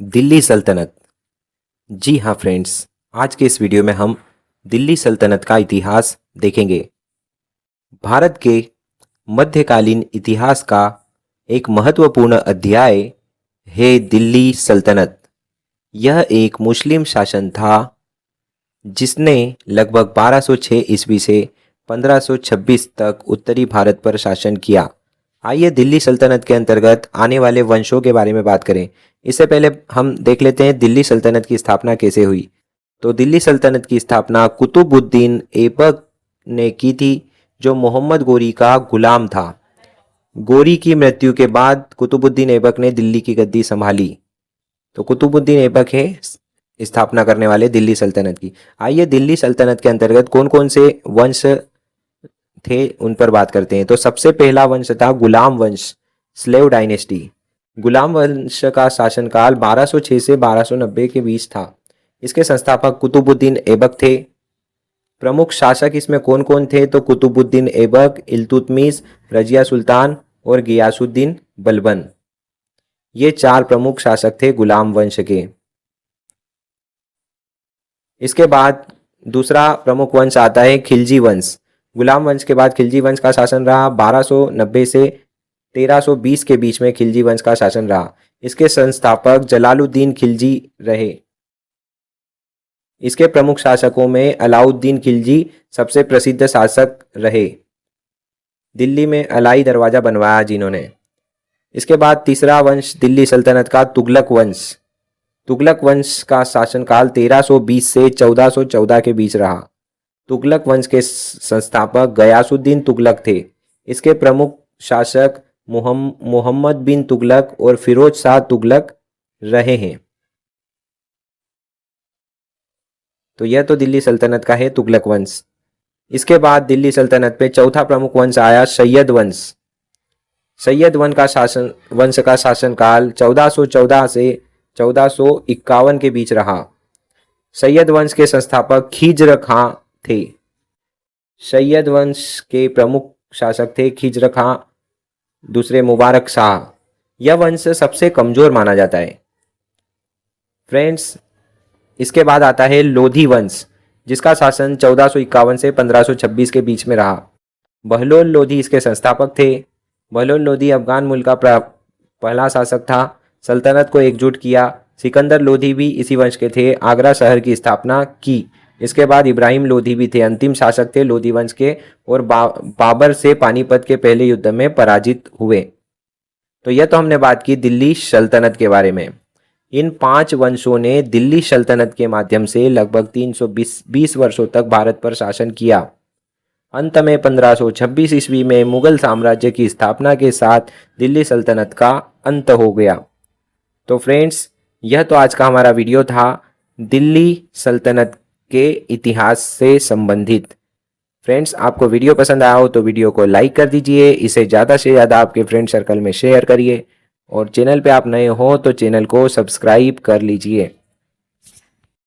दिल्ली सल्तनत। जी हाँ फ्रेंड्स, आज के इस वीडियो में हम दिल्ली सल्तनत का इतिहास देखेंगे। भारत के मध्यकालीन इतिहास का एक महत्वपूर्ण अध्याय है दिल्ली सल्तनत। यह एक मुस्लिम शासन था जिसने लगभग 1206 ईस्वी से 1526 तक उत्तरी भारत पर शासन किया। आइए दिल्ली सल्तनत के अंतर्गत आने वाले वंशों के बारे में बात करें। इससे पहले हम देख लेते हैं दिल्ली सल्तनत की स्थापना कैसे हुई। तो दिल्ली सल्तनत की स्थापना कुतुबुद्दीन ऐबक ने की थी, जो मोहम्मद गोरी का गुलाम था। गोरी की मृत्यु के बाद कुतुबुद्दीन ऐबक ने दिल्ली की गद्दी संभाली। तो कुतुबुद्दीन ऐबक है स्थापना करने वाले दिल्ली सल्तनत की। आइए दिल्ली सल्तनत के अंतर्गत कौन कौन से वंश थे उन पर बात करते हैं। तो सबसे पहला वंश था गुलाम वंश, स्लेव डायनेस्टी। गुलाम वंश का शासनकाल 1206 से 1290 के बीच था। इसके संस्थापक कुतुबुद्दीन ऐबक थे। प्रमुख शासक इसमें कौन कौन थे? तो कुतुबुद्दीन ऐबक, इल्तुतमिश, रजिया सुल्तान और गियासुद्दीन बलबन। ये चार प्रमुख शासक थे गुलाम वंश के। इसके बाद दूसरा प्रमुख वंश आता है खिलजी वंश। गुलाम वंश के बाद खिलजी वंश का शासन रहा। 1290 से 1320 के बीच में खिलजी वंश का शासन रहा। इसके संस्थापक जलालुद्दीन खिलजी रहे। इसके प्रमुख शासकों में अलाउद्दीन खिलजी सबसे प्रसिद्ध शासक रहे। दिल्ली में अलाई दरवाजा बनवाया जिन्होंने। इसके बाद तीसरा वंश दिल्ली सल्तनत का तुगलक वंश। तुगलक वंश का शासनकाल 1320 से 1414 के बीच रहा। तुगलक वंश के संस्थापक गयासुद्दीन तुगलक थे। इसके प्रमुख शासक मोहम्मद बिन तुगलक और फिरोज शाह तुगलक रहे हैं। तो यह तो दिल्ली सल्तनत का है तुगलक वंश। इसके बाद दिल्ली सल्तनत पे चौथा प्रमुख वंश आया सैयद वंश। सैयद वंश का शासनकाल 1414 से 1451 के बीच रहा। सैयद वंश के संस्थापक खिज्र खां थे। सैयद वंश के प्रमुख शासक थे खिज्र खां, दूसरे मुबारक शाह। यह वंश सबसे कमजोर माना जाता है फ्रेंड्स। इसके बाद आता है लोधी वंश, जिसका शासन 1451 से 1526 के बीच में रहा। बहलोल लोधी इसके संस्थापक थे। बहलोल लोधी अफगान मुल्क का पहला शासक था। सल्तनत को एकजुट किया। सिकंदर लोधी भी इसी वंश के थे। आगरा शहर की स्थापना की। इसके बाद इब्राहिम लोधी भी थे, अंतिम शासक थे लोधी वंश के, और बाबर से पानीपत के पहले युद्ध में पराजित हुए। तो यह तो हमने बात की दिल्ली सल्तनत के बारे में। इन पांच वंशों ने दिल्ली सल्तनत के माध्यम से लगभग 320 वर्षों तक भारत पर शासन किया। अंत में 1526 ईस्वी में मुगल साम्राज्य की स्थापना के साथ दिल्ली सल्तनत का अंत हो गया। तो फ्रेंड्स, यह तो आज का हमारा वीडियो था दिल्ली सल्तनत के इतिहास से संबंधित। फ्रेंड्स, आपको वीडियो पसंद आया हो तो वीडियो को लाइक कर दीजिए, इसे ज़्यादा से ज़्यादा आपके फ्रेंड सर्कल में शेयर करिए, और चैनल पे आप नए हो तो चैनल को सब्सक्राइब कर लीजिए।